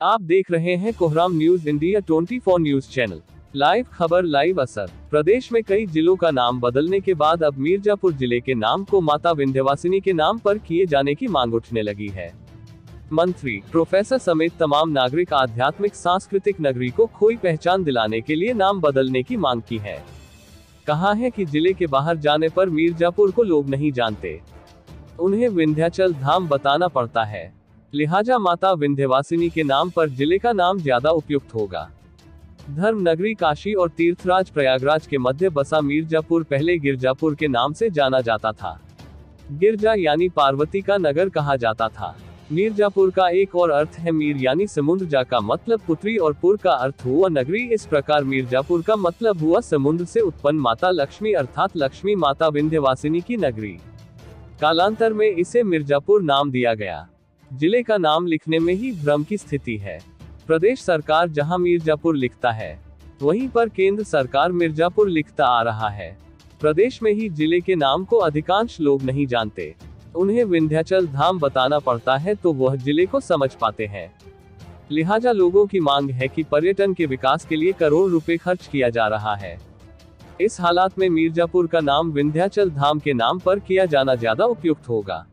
आप देख रहे हैं कोहराम news India 24 news channel. Live खबर, लाइव असर। प्रदेश में कई जिलों का नाम बदलने के बाद अब मिर्जापुर जिले के नाम को माता विंध्यवासिनी के नाम पर किए जाने की मांग उठने लगी है। मंत्री, प्रोफेसर समेत तमाम नागरिक आध्यात्मिक सांस्कृतिक नगरी को खोई पहचान दिलाने के लिए नाम बदलने की मांग की है। कहा है कि जिले के बाहर जाने पर मिर्जापुर को लोग नहीं जानते, उन्हें विंध्याचल धाम बताना पड़ता है। लिहाजा माता विंध्यवासिनी के नाम पर जिले का नाम ज्यादा उपयुक्त होगा। धर्म नगरी काशी और तीर्थराज प्रयागराज के मध्य बसा मिर्जापुर पहले गिरजापुर के नाम से जाना जाता था। गिरजा यानी पार्वती का नगर कहा जाता था। मिर्जापुर का एक और अर्थ है मीर यानी समुद्र, जा का मतलब पुत्री और पुर का अर्थ हुआ नगरी। इस प्रकार मिर्जापुर का मतलब हुआ समुद्र से उत्पन्न माता लक्ष्मी अर्थात लक्ष्मी माता विंध्यवासिनी की नगरी। कालांतर में इसे मिर्जापुर नाम दिया गया। जिले का नाम लिखने में ही भ्रम की स्थिति है। प्रदेश सरकार जहां मिर्जापुर लिखता है, वहीं पर केंद्र सरकार मिर्जापुर लिखता आ रहा है। प्रदेश में ही जिले के नाम को अधिकांश लोग नहीं जानते, उन्हें विंध्याचल धाम बताना पड़ता है तो वह जिले को समझ पाते हैं। लिहाजा लोगों की मांग है कि पर्यटन के विकास के लिए करोड़ रुपए खर्च किया जा रहा है। इस हालात में मिर्जापुर का नाम विंध्याचल धाम के नाम पर किया जाना ज्यादा उपयुक्त होगा।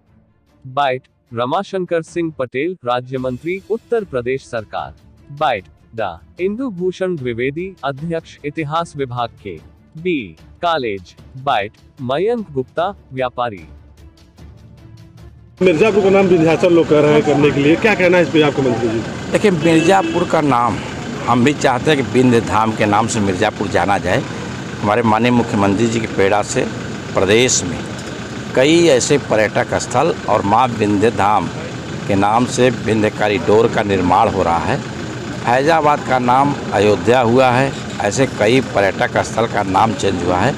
बाइट, रमाशंकर सिंह पटेल, राज्य मंत्री, उत्तर प्रदेश सरकार। बाइट, डा इंदु भूषण द्विवेदी, अध्यक्ष, इतिहास विभाग के B college. Bite, Mayank Gupta, व्यापारी। मिर्जापुर का नाम विंध्याचल लोग कह रहे हैं करने के लिए, क्या कहना है इस पे आपको मंत्री जी? देखिए, मिर्जापुर का नाम हम भी चाहते हैं कि विंध्य धाम के नाम से मिर्जापुर जाना जाए। हमारे माननीय मुख्यमंत्री जी के प्रेरणा से प्रदेश में कई ऐसे पर्यटक स्थल और माँ विंध्य धाम के नाम से विंध्य कॉरिडोर का निर्माण हो रहा है। फैजाबाद का नाम अयोध्या हुआ है, ऐसे कई पर्यटक स्थल का नाम चेंज हुआ है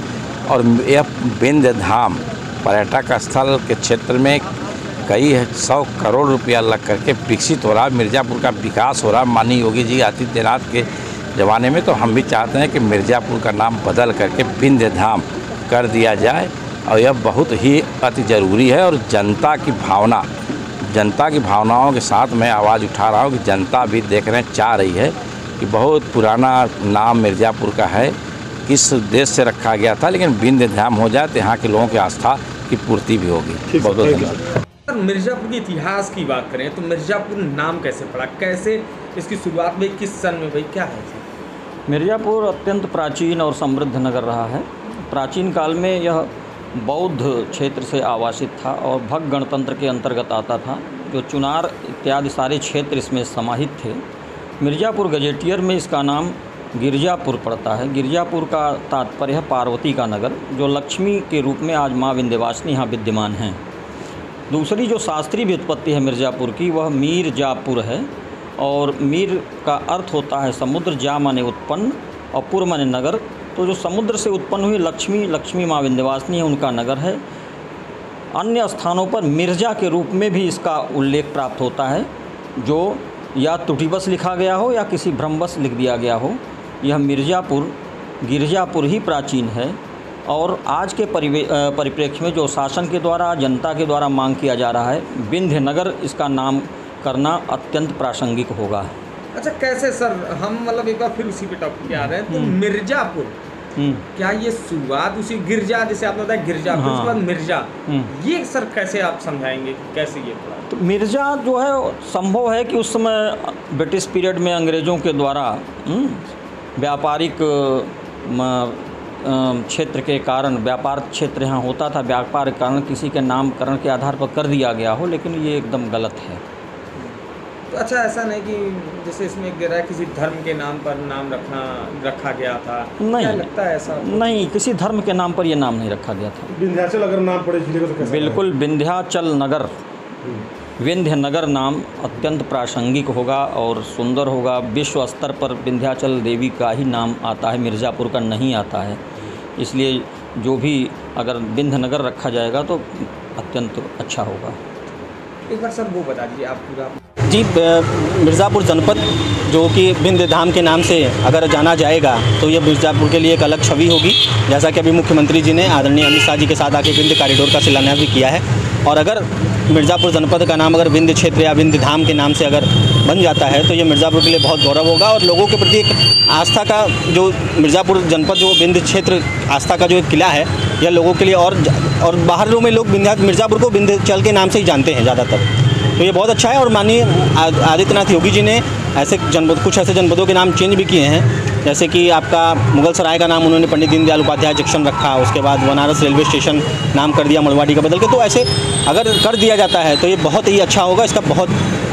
और यह विंध्य धाम पर्यटक स्थल के क्षेत्र में कई 100 करोड़ रुपया लग करके विकसित हो रहा है। मिर्जापुर का विकास हो रहा है माननीय योगी जी आदित्यनाथ के ज़माने में। तो हम भी चाहते हैं कि मिर्जापुर का नाम बदल करके विंध्य धाम कर दिया जाए और यह बहुत ही अति ज़रूरी है। और जनता की भावनाओं के साथ मैं आवाज़ उठा रहा हूँ कि जनता भी देख रहे हैं, चाह रही है कि बहुत पुराना नाम मिर्जापुर का है, किस देश से रखा गया था, लेकिन विंध्य धाम हो जाए तो यहाँ के लोगों की आस्था की पूर्ति भी होगी। बहुत बहुत धन्यवाद। मिर्जापुर के इतिहास की बात करें तो मिर्जापुर नाम कैसे पड़ा, कैसे इसकी शुरुआत में, किस सन में, भाई क्या है? मिर्जापुर अत्यंत प्राचीन और समृद्ध नगर रहा है। प्राचीन काल में यह बौद्ध क्षेत्र से आवासित था और भक्त गणतंत्र के अंतर्गत आता था। जो चुनार इत्यादि सारे क्षेत्र इसमें समाहित थे। मिर्जापुर गजेटियर में इसका नाम गिरजापुर पड़ता है। गिरजापुर का तात्पर्य है पार्वती का नगर, जो लक्ष्मी के रूप में आज माँ विंध्यवासिनी यहाँ विद्यमान हैं। दूसरी जो शास्त्रीय व्युत्पत्ति है मिर्जापुर की, वह मीरजापुर है और मीर का अर्थ होता है समुद्र, जा माने उत्पन्न और पुर माने नगर। तो जो समुद्र से उत्पन्न हुई लक्ष्मी माँ विंध्यवासिनी है, उनका नगर है। अन्य स्थानों पर मिर्जा के रूप में भी इसका उल्लेख प्राप्त होता है, जो या त्रुटिवश लिखा गया हो या किसी भ्रमवश लिख दिया गया हो। यह मिर्जापुर गिरजापुर ही प्राचीन है और आज के परिप्रेक्ष्य में जो शासन के द्वारा, जनता के द्वारा मांग किया जा रहा है, विंध्य नगर इसका नाम करना अत्यंत प्रासंगिक होगा। अच्छा, कैसे सर, हम मतलब एक बार फिर उसी पे टॉपिक पे आ रहे हैं। तो मिर्जापुर, क्या ये शुरुआत उसी गिरजा, जैसे आपने बताया गिरजापुर, हाँ, उसके बाद मिर्जा, ये सर कैसे आप समझाएंगे, कैसे ये पड़ा? तो मिर्जा जो है, संभव है कि उस समय ब्रिटिश पीरियड में अंग्रेज़ों के द्वारा व्यापारिक क्षेत्र के कारण, व्यापार क्षेत्र यहाँ होता था, व्यापार के कारण किसी के नामकरण के आधार पर कर दिया गया हो, लेकिन ये एकदम गलत है। तो अच्छा, ऐसा नहीं कि जैसे इसमें गिरा किसी धर्म के नाम पर नाम रखा गया था? नहीं, क्या लगता है ऐसा? नहीं, किसी धर्म के नाम पर ये नाम नहीं रखा गया था। विंध्याचल अगर नाम पड़े जिले का तो कैसा? बिल्कुल, विंध्याचल नगर, विंध्य नगर नाम अत्यंत प्रासंगिक होगा और सुंदर होगा। विश्व स्तर पर विंध्याचल देवी का ही नाम आता है, मिर्जापुर का नहीं आता है। इसलिए जो भी अगर विंध्य नगर रखा जाएगा तो अत्यंत अच्छा होगा। एक बार सर वो बता दीजिए आप पूरा। जी, मिर्ज़ापुर जनपद जो कि विंध्य धाम के नाम से अगर जाना जाएगा तो ये मिर्ज़ापुर के लिए एक अलग छवि होगी। जैसा कि अभी मुख्यमंत्री जी ने आदरणीय अमित शाह जी के साथ आके विंध्य कॉरिडोर का शिलान्यास भी किया है। और अगर मिर्ज़ापुर जनपद का नाम अगर विंध्य क्षेत्र या विंध्य धाम के नाम से अगर बन जाता है तो ये मिर्ज़ापुर के लिए बहुत गौरव होगा और लोगों के प्रति एक आस्था का जो मिर्ज़ापुर जनपद जो विंध्य क्षेत्र आस्था का जो एक किला है, यह लोगों के लिए और बाहरों में लोग मिर्ज़ापुर को विंध्याचल के नाम से ही जानते हैं ज़्यादातर। तो ये बहुत अच्छा है और माननीय आदित्यनाथ योगी जी ने कुछ ऐसे जनपदों के नाम चेंज भी किए हैं, जैसे कि आपका मुगल सराय का नाम उन्होंने पंडित दीनदयाल उपाध्याय जंक्शन रखा, उसके बाद बनारस रेलवे स्टेशन नाम कर दिया मड़वाड़ी का बदल के। तो ऐसे अगर कर दिया जाता है तो ये बहुत ही अच्छा होगा, इसका बहुत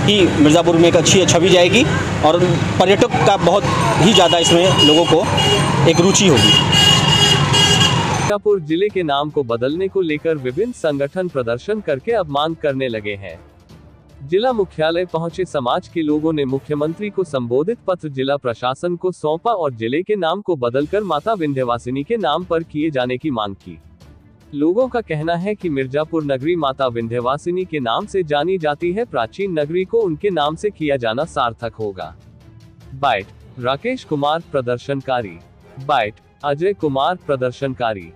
ही मिर्ज़ापुर में एक अच्छी छवि जाएगी और पर्यटक का बहुत ही ज़्यादा इसमें लोगों को एक रुचि होगी। मिर्जापुर जिले के नाम को बदलने को लेकर विभिन्न संगठन प्रदर्शन करके अब मांग करने लगे हैं। जिला मुख्यालय पहुंचे समाज के लोगों ने मुख्यमंत्री को संबोधित पत्र जिला प्रशासन को सौंपा और जिले के नाम को बदलकर माता विंध्यवासिनी के नाम पर किए जाने की मांग की। लोगों का कहना है कि मिर्जापुर नगरी माता विंध्यवासिनी के नाम से जानी जाती है, प्राचीन नगरी को उनके नाम से किया जाना सार्थक होगा। बाइट राकेश कुमार प्रदर्शनकारी। बाइट अजय कुमार प्रदर्शनकारी।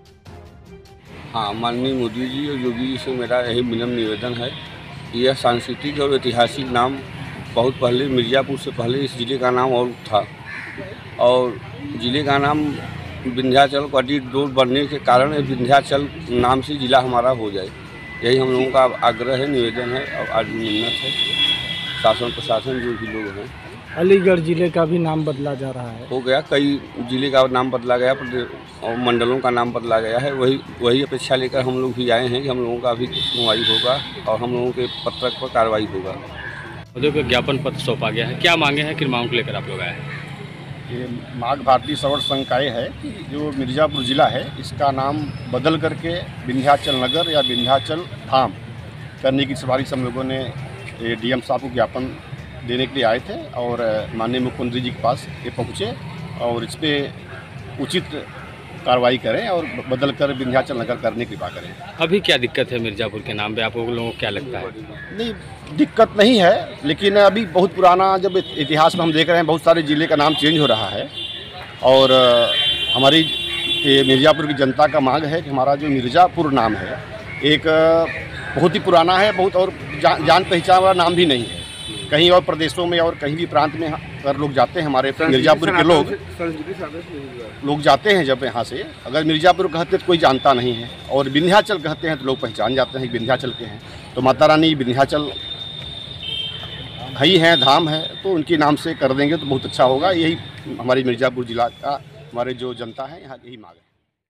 हाँ, माननीय मोदी जी और योगी जी से मेरा यही विनम्र निवेदन है। यह सांस्कृतिक और ऐतिहासिक नाम बहुत पहले मिर्ज़ापुर से पहले इस ज़िले का नाम और था और ज़िले का नाम विंध्याचल कॉरिडोर बनने के कारण विंध्याचल नाम से ज़िला हमारा हो जाए, यही हम लोगों का आग्रह है, निवेदन है और आज मिन्नत है। शासन प्रशासन जो भी लोग हैं, अलीगढ़ ज़िले का भी नाम बदला जा रहा है, हो गया, कई ज़िले का नाम बदला गया और मंडलों का नाम बदला गया है। वही अपेक्षा लेकर हम लोग भी आए हैं कि हम लोगों का भी सुनवाई होगा और हम लोगों के पत्रक पर कार्रवाई होगा। महोदय को ज्ञापन पत्र सौंपा गया है, क्या मांगे हैं, किन मांगों को लेकर आप लोग आए हैं? ये माघ भारतीय सवर्ण संघ का है कि जो मिर्ज़ापुर ज़िला है इसका नाम बदल करके विंध्याचल नगर या विंध्याचल धाम करने की सिफारिश हम लोगों ने DM साहब को ज्ञापन देने के लिए आए थे और माननीय मुख्यमंत्री जी के पास ये पहुँचे और इस पर उचित कार्रवाई करें और बदल कर विंध्याचल नगर करने की कृपा करें। अभी क्या दिक्कत है मिर्ज़ापुर के नाम पे, आप लोगों को क्या लगता है? नहीं, दिक्कत नहीं है, लेकिन अभी बहुत पुराना जब इतिहास में हम देख रहे हैं बहुत सारे ज़िले का नाम चेंज हो रहा है और हमारी मिर्ज़ापुर की जनता का मांग है कि हमारा जो मिर्ज़ापुर नाम है एक बहुत ही पुराना है, बहुत और जान पहचान वाला नाम भी नहीं है। कहीं और प्रदेशों में और कहीं भी प्रांत में अगर लोग जाते हैं, हमारे मिर्ज़ापुर के लोग जाते हैं जब यहाँ से, अगर मिर्ज़ापुर कहते तो कोई जानता नहीं है और विंध्याचल कहते हैं तो लोग पहचान जाते हैं विंध्याचल के हैं। तो माता रानी विंध्याचल ही हैं, धाम है, तो उनके नाम से कर देंगे तो बहुत अच्छा होगा। यही हमारी मिर्ज़ापुर जिला का हमारे जो जनता है यहाँ यही मांग है।